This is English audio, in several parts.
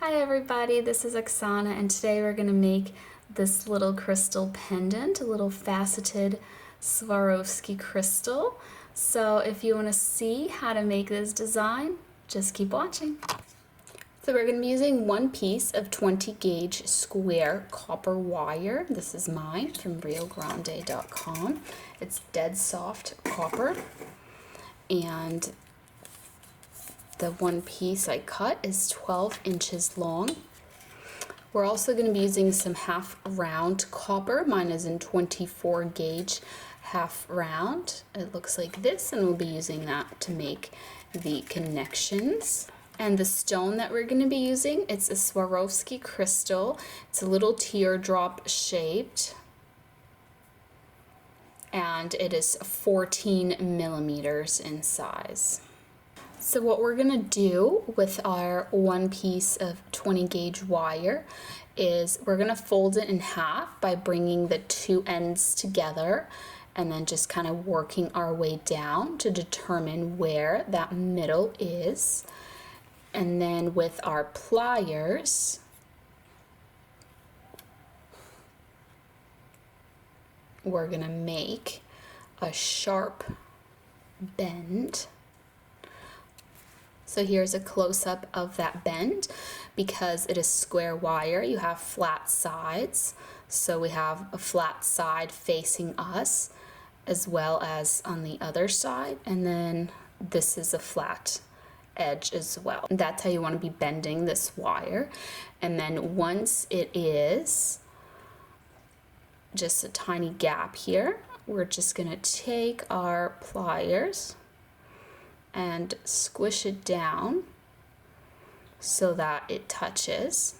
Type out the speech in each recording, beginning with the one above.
Hi everybody, this is Oksana and today we're going to make this little crystal pendant, a little faceted Swarovski crystal. So if you want to see how to make this design, just keep watching. So we're going to be using one piece of 20 gauge square copper wire. This is mine from riogrande.com. It's dead soft copper, and the one piece I cut is 12 inches long. We're also going to be using some half round copper. Mine is in 24 gauge half round. It looks like this, and we'll be using that to make the connections. And the stone that we're going to be using, it's a Swarovski Crystal. It's a little teardrop shaped, and it is 14 millimeters in size. So what we're gonna do with our one piece of 20 gauge wire is we're gonna fold it in half by bringing the two ends together and then just kind of working our way down to determine where that middle is. And then with our pliers, we're gonna make a sharp bend. So here's a close-up of that bend. Because it is square wire, you have flat sides. So we have a flat side facing us as well as on the other side. And then this is a flat edge as well. That's how you want to be bending this wire. And then once it is just a tiny gap here, we're just going to take our pliers and squish it down so that it touches.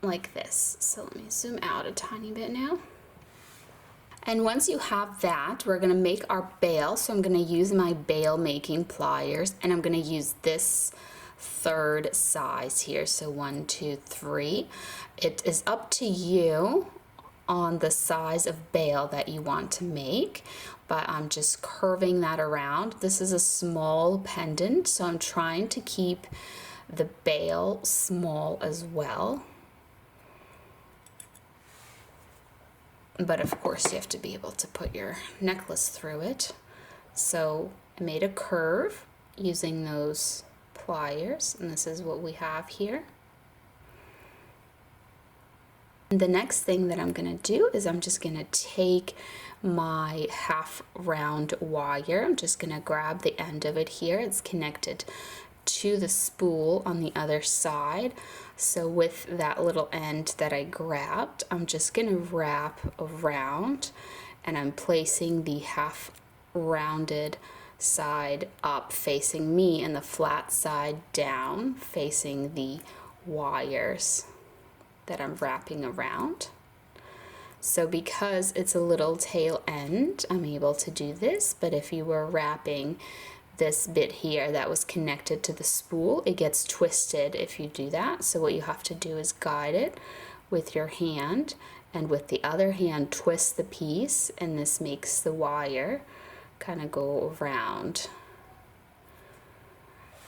Like this. So let me zoom out a tiny bit now. And once you have that, we're gonna make our bail. So I'm gonna use my bail making pliers, and I'm gonna use this third size here. So 1, 2, 3. It is up to you on the size of bail that you want to make, but I'm just curving that around. This is a small pendant, so I'm trying to keep the bail small as well. But of course you have to be able to put your necklace through it. So I made a curve using those pliers, and this is what we have here. The next thing that I'm going to do is I'm just going to take my half round wire. I'm just going to grab the end of it here. It's connected to the spool on the other side. So with that little end that I grabbed, I'm just going to wrap around, and I'm placing the half rounded side up facing me and the flat side down facing the wires that I'm wrapping around. So because it's a little tail end, I'm able to do this, but if you were wrapping this bit here that was connected to the spool, it gets twisted if you do that. So what you have to do is guide it with your hand, and with the other hand twist the piece, and this makes the wire kind of go around.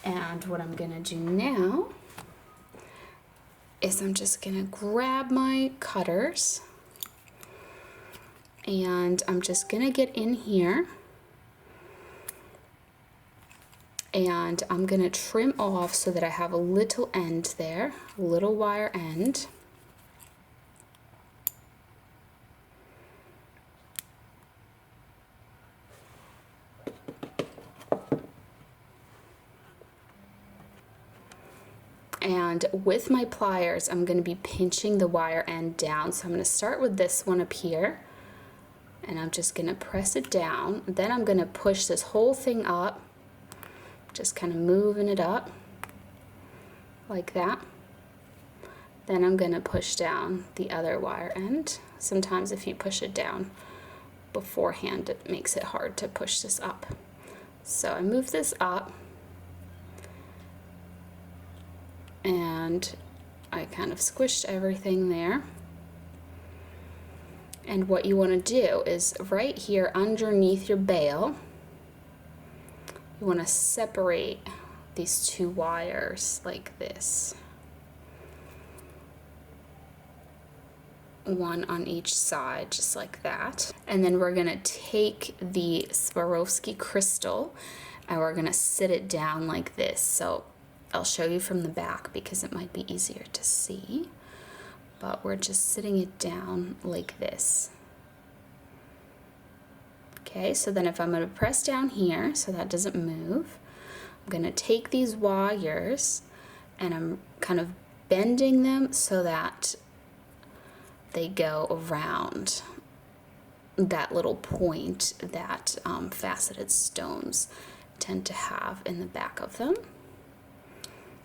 And what I'm gonna do now is I'm just gonna grab my cutters, and I'm just gonna get in here, and I'm gonna trim off so that I have a little end there, a little wire end. And with my pliers, I'm going to be pinching the wire end down. So I'm going to start with this one up here, and I'm just going to press it down. Then I'm going to push this whole thing up, just kind of moving it up like that. Then I'm going to push down the other wire end. Sometimes if you push it down beforehand, it makes it hard to push this up. So I move this up, and I kind of squished everything there. And what you want to do is right here underneath your bail, you want to separate these two wires like this. One on each side, just like that. And then we're gonna take the Swarovski crystal and we're gonna sit it down like this. So I'll show you from the back because it might be easier to see, but we're just sitting it down like this. Okay, so then if I'm gonna press down here so that doesn't move, I'm gonna take these wires and I'm kind of bending them so that they go around that little point that faceted stones tend to have in the back of them.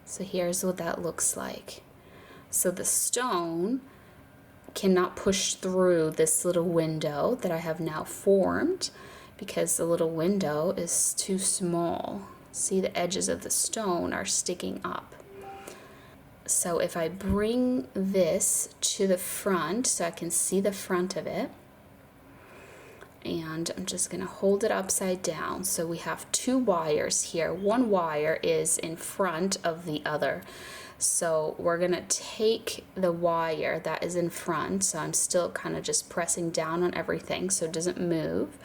So here's what that looks like. So the stone cannot push through this little window that I have now formed because the little window is too small. See, the edges of the stone are sticking up. So if I bring this to the front so I can see the front of it, and I'm just gonna hold it upside down. So we have two wires here. One wire is in front of the other. So we're gonna take the wire that is in front. So I'm still kind of just pressing down on everything so it doesn't move.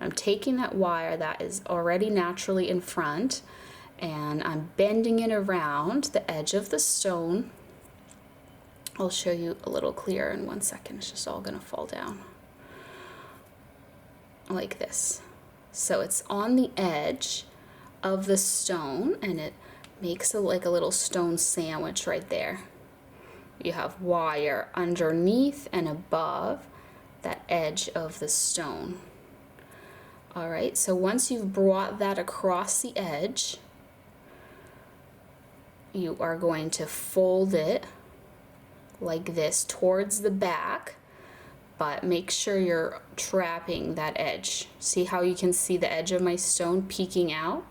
I'm taking that wire that is already naturally in front and I'm bending it around the edge of the stone. I'll show you a little clearer in 1 second. It's just all gonna fall down like this. So it's on the edge of the stone and it makes like a little stone sandwich right there. You have wire underneath and above that edge of the stone. All right, so once you've brought that across the edge, you are going to fold it like this towards the back, but make sure you're trapping that edge. See how you can see the edge of my stone peeking out?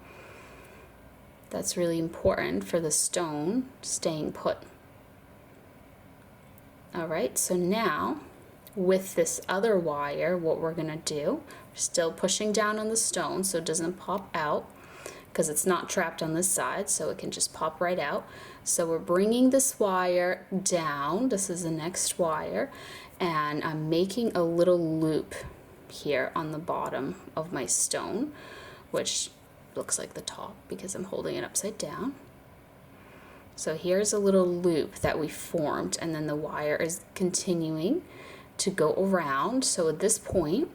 That's really important for the stone staying put. All right, so now with this other wire, what we're gonna do, we're still pushing down on the stone so it doesn't pop out because it's not trapped on this side, so it can just pop right out. So we're bringing this wire down. This is the next wire, and I'm making a little loop here on the bottom of my stone, which looks like the top because I'm holding it upside down. So here's a little loop that we formed, and then the wire is continuing to go around. So at this point,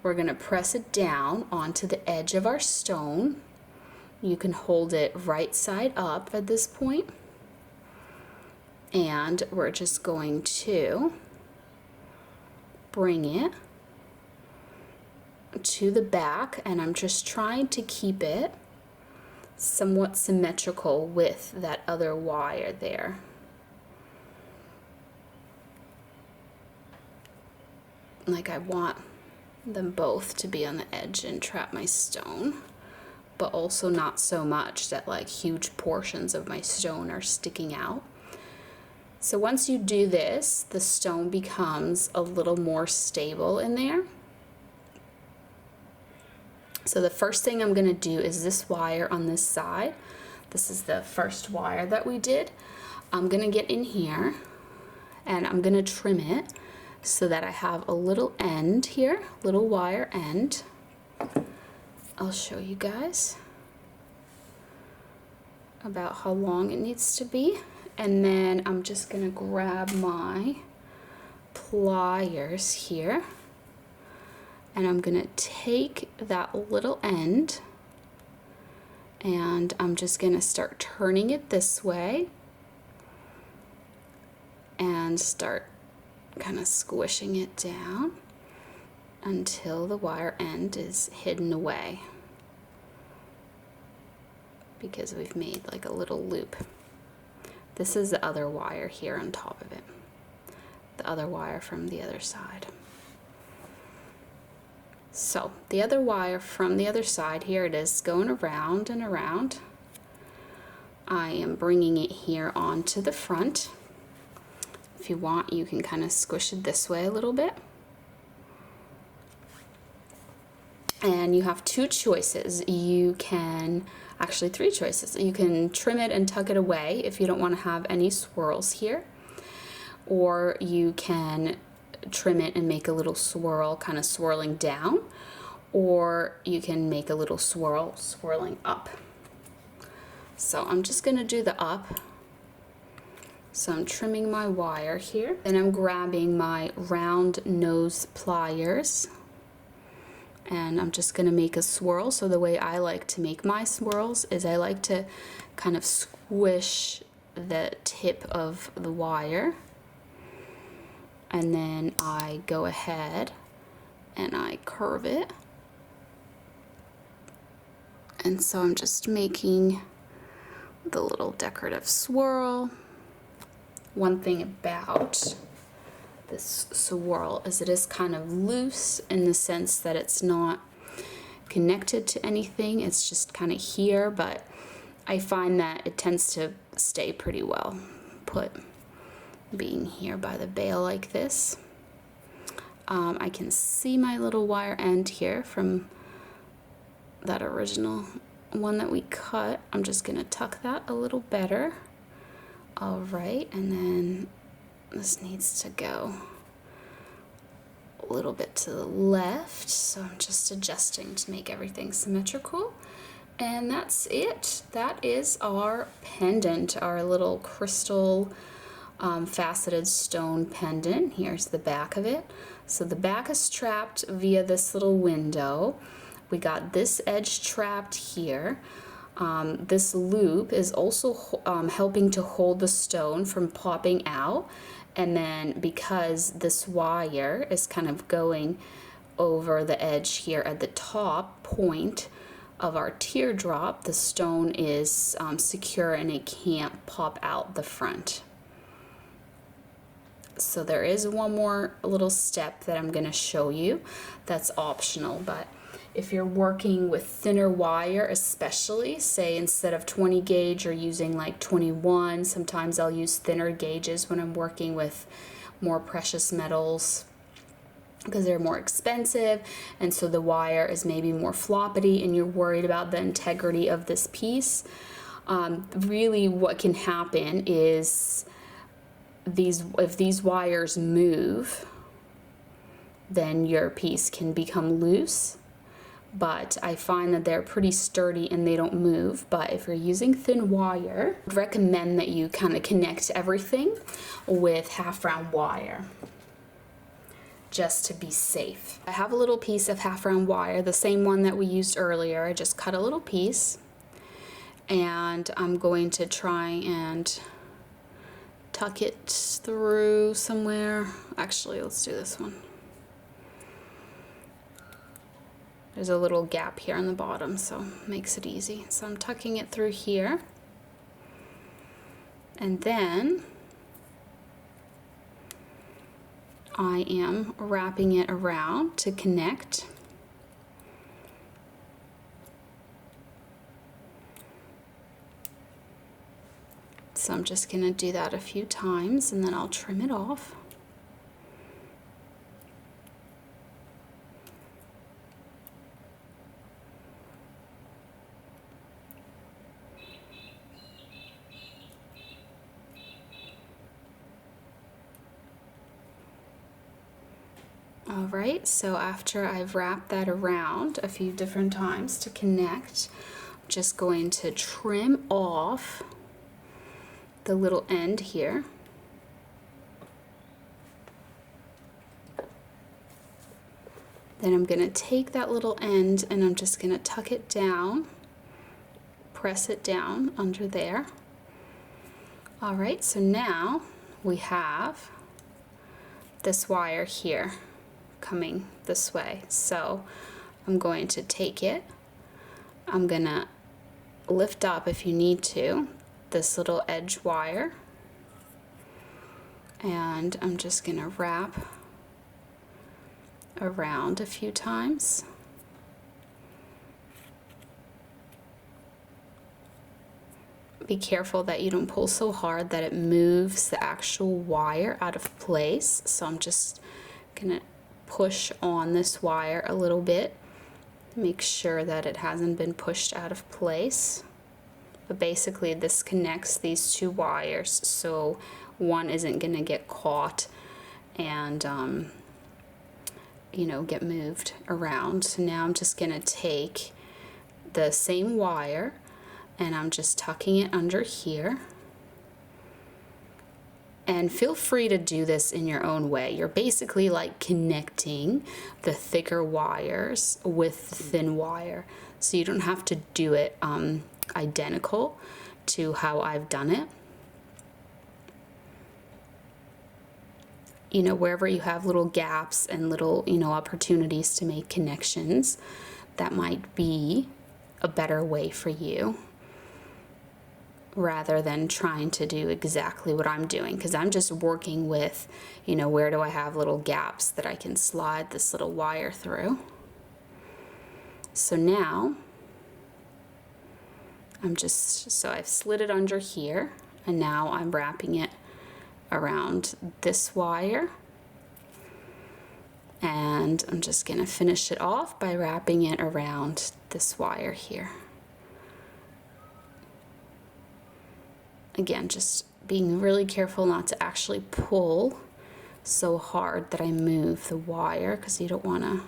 we're gonna press it down onto the edge of our stone. You can hold it right side up at this point, and we're just going to bring it to the back, and I'm just trying to keep it somewhat symmetrical with that other wire there. Like I want them both to be on the edge and trap my stone, but also not so much that like huge portions of my stone are sticking out. So once you do this, the stone becomes a little more stable in there. So the first thing I'm gonna do is this wire on this side. This is the first wire that we did. I'm gonna get in here and I'm gonna trim it so that I have a little end here, little wire end. I'll show you guys about how long it needs to be. And then I'm just gonna grab my pliers here and I'm gonna take that little end and I'm just gonna start turning it this way and start kind of squishing it down until the wire end is hidden away, because we've made like a little loop. This is the other wire here on top of it, the other wire from the other side. So the other wire from the other side, here it is, going around and around. I am bringing it here onto the front. If you want, you can kind of squish it this way a little bit. And you have two choices. You can, actually three choices. You can trim it and tuck it away if you don't want to have any swirls here. Or you can trim it and make a little swirl, kind of swirling down. Or you can make a little swirl swirling up. So I'm just going to do the up. So I'm trimming my wire here. Then I'm grabbing my round nose pliers. And I'm just going to make a swirl. So the way I like to make my swirls is I like to kind of squish the tip of the wire. And then I go ahead and I curve it. And so I'm just making the little decorative swirl. One thing about this swirl is it is kind of loose in the sense that it's not connected to anything. It's just kind of here, but I find that it tends to stay pretty well put being here by the bail like this. I can see my little wire end here from that original one that we cut. I'm just gonna tuck that a little better. All right, and then this needs to go a little bit to the left, so I'm just adjusting to make everything symmetrical. And that's it. That is our pendant, our little crystal faceted stone pendant. Here's the back of it. So the back is trapped via this little window. We got this edge trapped here. This loop is also helping to hold the stone from popping out. And then because this wire is kind of going over the edge here at the top point of our teardrop, the stone is secure and it can't pop out the front. So there is one more little step that I'm going to show you that's optional, but if you're working with thinner wire, especially, say instead of 20 gauge you're using like 21, sometimes I'll use thinner gauges when I'm working with more precious metals because they're more expensive, and so the wire is maybe more floppity and you're worried about the integrity of this piece. Really what can happen is if these wires move, then your piece can become loose. But I find that they're pretty sturdy and they don't move. But if you're using thin wire, I'd recommend that you kind of connect everything with half round wire just to be safe. I have a little piece of half round wire, the same one that we used earlier. I just cut a little piece and I'm going to try and tuck it through somewhere. Actually, let's do this one. There's a little gap here on the bottom, so it makes it easy. So I'm tucking it through here. And then I am wrapping it around to connect. So I'm just going to do that a few times and then I'll trim it off. Alright, so after I've wrapped that around a few different times to connect, I'm just going to trim off the little end here. Then I'm going to take that little end and I'm just going to tuck it down, press it down under there. Alright, so now we have this wire here coming this way. So I'm going to take it, I'm going to lift up if you need to this little edge wire, and I'm just going to wrap around a few times. Be careful that you don't pull so hard that it moves the actual wire out of place. So I'm just going to push on this wire a little bit Make sure that it hasn't been pushed out of place. But basically this connects these two wires, so one isn't going to get caught and you know, get moved around. So now I'm just going to take the same wire and I'm just tucking it under here. And feel free to do this in your own way. You're basically like connecting the thicker wires with the thin wire. So you don't have to do it identical to how I've done it. You know, wherever you have little gaps and little, you know, opportunities to make connections, that might be a better way for you, rather than trying to do exactly what I'm doing, because I'm just working with, you know, where do I have little gaps that I can slide this little wire through. So now I've slid it under here, and now I'm wrapping it around this wire, and I'm just going to finish it off by wrapping it around this wire here. Again, just being really careful not to actually pull so hard that I move the wire, because you don't want to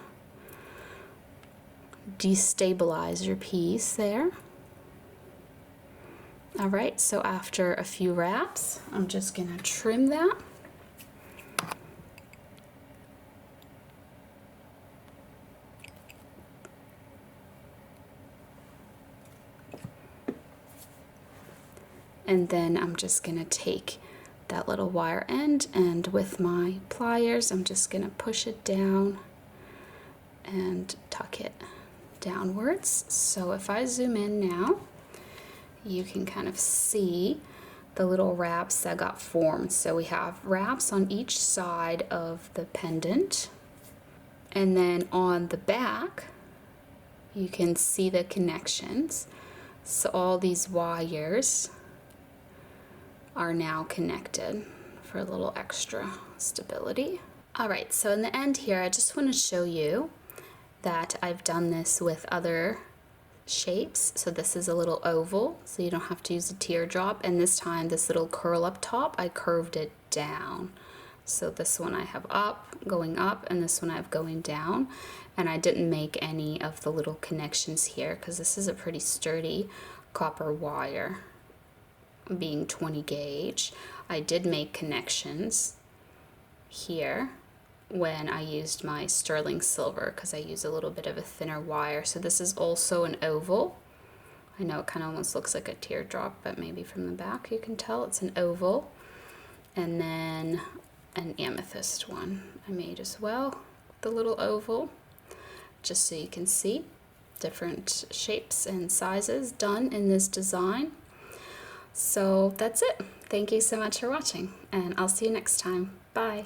destabilize your piece there. All right, so after a few wraps, I'm just going to trim that. And then I'm just going to take that little wire end, and with my pliers, I'm just going to push it down and tuck it downwards. So if I zoom in now, you can kind of see the little wraps that got formed. So we have wraps on each side of the pendant, and then on the back you can see the connections. So all these wires are now connected for a little extra stability. All right, so in the end here, I just want to show you that I've done this with other shapes. So this is a little oval, so you don't have to use a teardrop, and this time this little curl up top, I curved it down. So this one I have going up, and this one I have going down, and I didn't make any of the little connections here because this is a pretty sturdy copper wire, being 20 gauge. I did make connections here when I used my sterling silver, because I use a little bit of a thinner wire. So this is also an oval. I know it kind of almost looks like a teardrop, but maybe from the back you can tell it's an oval. And then an amethyst one I made as well, the little oval, just so you can see different shapes and sizes done in this design. So that's it. Thank you so much for watching, and I'll see you next time. Bye.